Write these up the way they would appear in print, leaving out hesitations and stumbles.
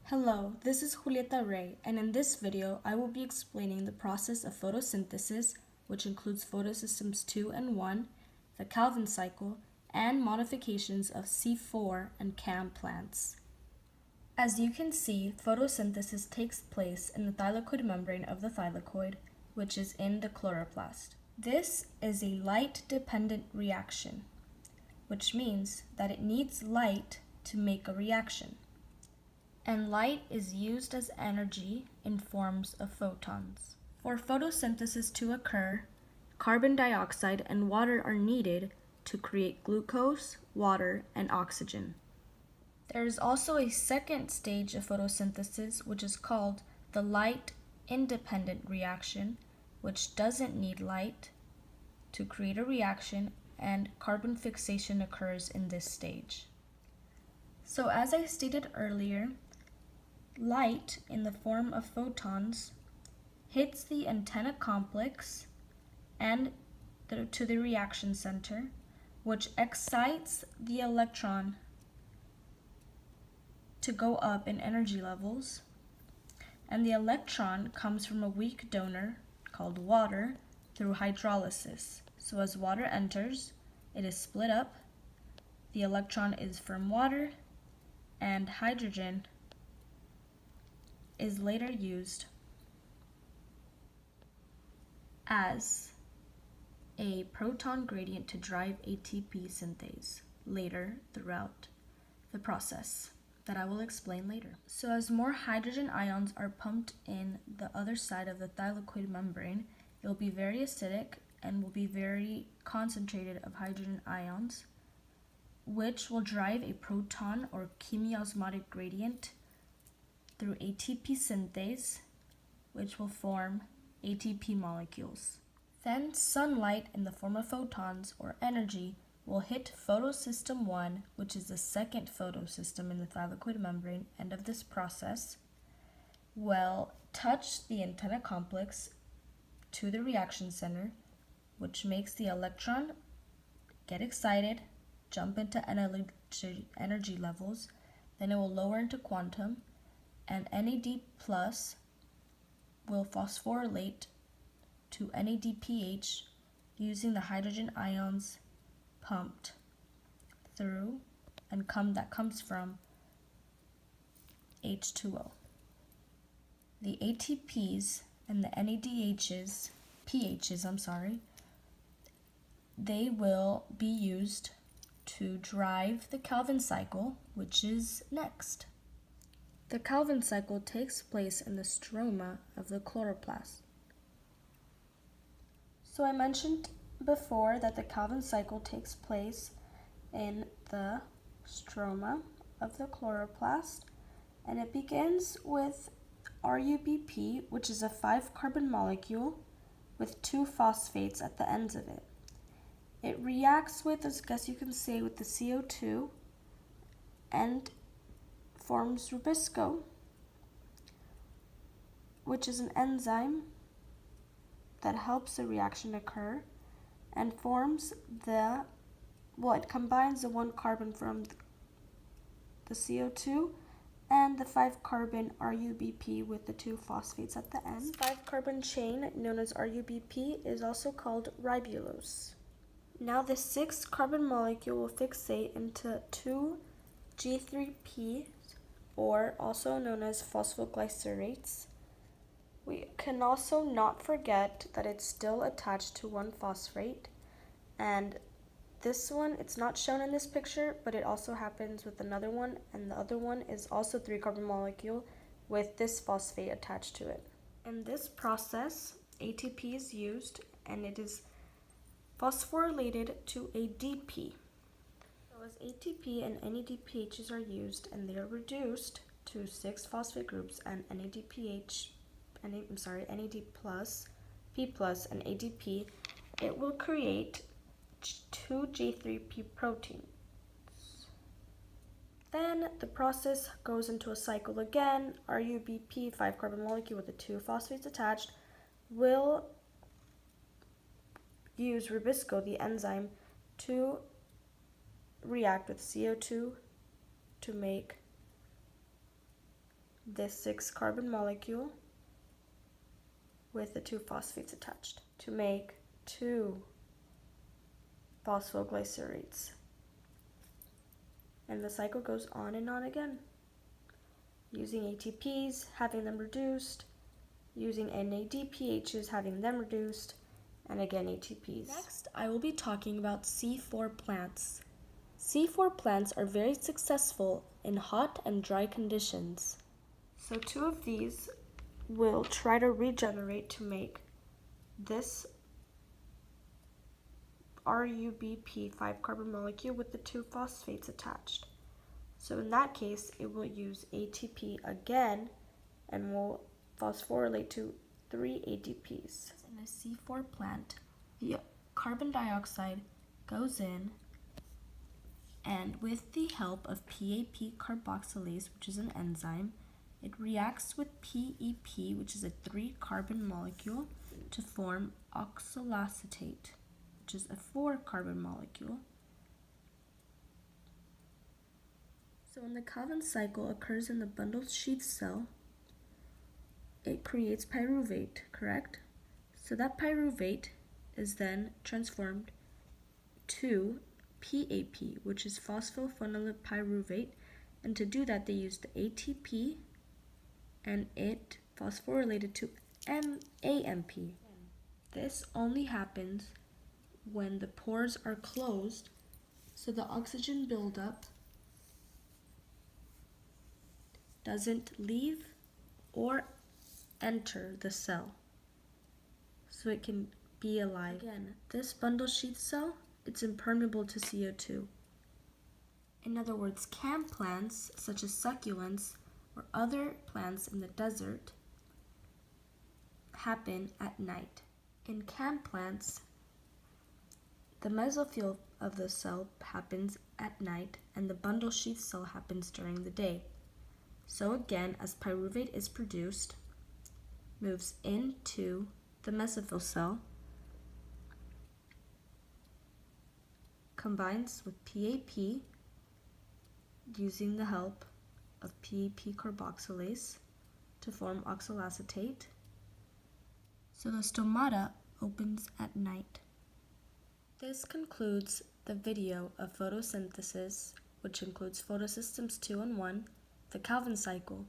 Hello, this is Julieta Rey, and in this video, I will be explaining the process of photosynthesis, which includes photosystems 2 and 1, the Calvin cycle, and modifications of C4 and CAM plants. As you can see, photosynthesis takes place in the thylakoid membrane of the thylakoid, which is in the chloroplast. This is a light-dependent reaction, which means that it needs light to make a reaction. And light is used as energy in forms of photons. For photosynthesis to occur, carbon dioxide and water are needed to create glucose, water, and oxygen. There is also a second stage of photosynthesis, which is called the light-independent reaction, which doesn't need light to create a reaction, and carbon fixation occurs in this stage. So as I stated earlier, light in the form of photons hits the antenna complex and to the reaction center, which excites the electron to go up in energy levels, and the electron comes from a weak donor called water through hydrolysis. So as water enters, it is split up, the electron is from water, and hydrogen is later used as a proton gradient to drive ATP synthase later throughout the process that I will explain later. So as more hydrogen ions are pumped in the other side of the thylakoid membrane, it will be very acidic and will be very concentrated of hydrogen ions, which will drive a proton or chemiosmotic gradient through ATP synthase, which will form ATP molecules. Then sunlight in the form of photons or energy will hit photosystem 1, which is the second photosystem in the thylakoid membrane, end of this process, will touch the antenna complex to the reaction center, which makes the electron get excited, jump into energy levels, then it will lower into quantum, and NAD plus will phosphorylate to NADPH using the hydrogen ions pumped through and that comes from H2O. The ATPs and the pHs, they will be used to drive the Calvin cycle, which is next. The Calvin cycle takes place in the stroma of the chloroplast. So I mentioned before that the Calvin cycle takes place in the stroma of the chloroplast, and it begins with RUBP, which is a 5-carbon molecule with 2 phosphates at the ends of it. It reacts with, as you can see, with the CO2 and forms rubisco, which is an enzyme that helps the reaction occur, and forms it combines the 1 carbon from the CO2 and the 5-carbon RUBP with the 2 phosphates at the end. This 5-carbon chain, known as RUBP, is also called ribulose. Now the 6-carbon molecule will fixate into 2 G3P, or also known as phosphoglycerates. We can also not forget that it's still attached to 1 phosphate, and this one, it's not shown in this picture, but it also happens with another one, and the other one is also 3-carbon molecule with this phosphate attached to it. In this process, ATP is used, and it is phosphorylated to a DP. So as ATP and NADPHs are used, and they are reduced to 6 phosphate groups and NAD plus, P plus, and ADP, it will create 2 G3P proteins. Then the process goes into a cycle again. RUBP, 5-carbon molecule with the 2 phosphates attached, will use rubisco, the enzyme, to react with CO2 to make this 6-carbon molecule with the 2 phosphates attached to make 2 phosphoglycerates. And the cycle goes on and on again, using ATPs, having them reduced, using NADPHs, having them reduced, and again ATPs. Next, I will be talking about C4 plants. C4 plants are very successful in hot and dry conditions. So 2 of these will try to regenerate to make this RUBP 5-carbon molecule with the 2 phosphates attached. So in that case, it will use ATP again and will phosphorylate to 3 ATPs. In a C4 plant, the carbon dioxide goes in, and with the help of PAP carboxylase, which is an enzyme, it reacts with PEP, which is a 3-carbon molecule, to form oxaloacetate, which is a 4-carbon molecule. So when the Calvin cycle occurs in the bundled sheath cell, it creates pyruvate, correct? So that pyruvate is then transformed to PAP, which is phosphophonolate pyruvate, and to do that they used the ATP and it phosphorylated to AMP. This only happens when the pores are closed, so the oxygen buildup doesn't leave or enter the cell, so it can be alive. Again, this bundle sheath cell, it's impermeable to CO2. In other words, CAM plants, such as succulents or other plants in the desert, happen at night. In CAM plants, the mesophyll of the cell happens at night and the bundle sheath cell happens during the day. So again, as pyruvate is produced, moves into the mesophyll cell, combines with PAP using the help of PAP carboxylase to form oxaloacetate. So the stomata opens at night. This concludes the video of photosynthesis, which includes photosystems 2 and 1, the Calvin cycle,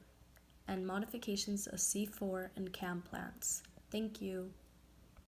and modifications of C4 and CAM plants. Thank you.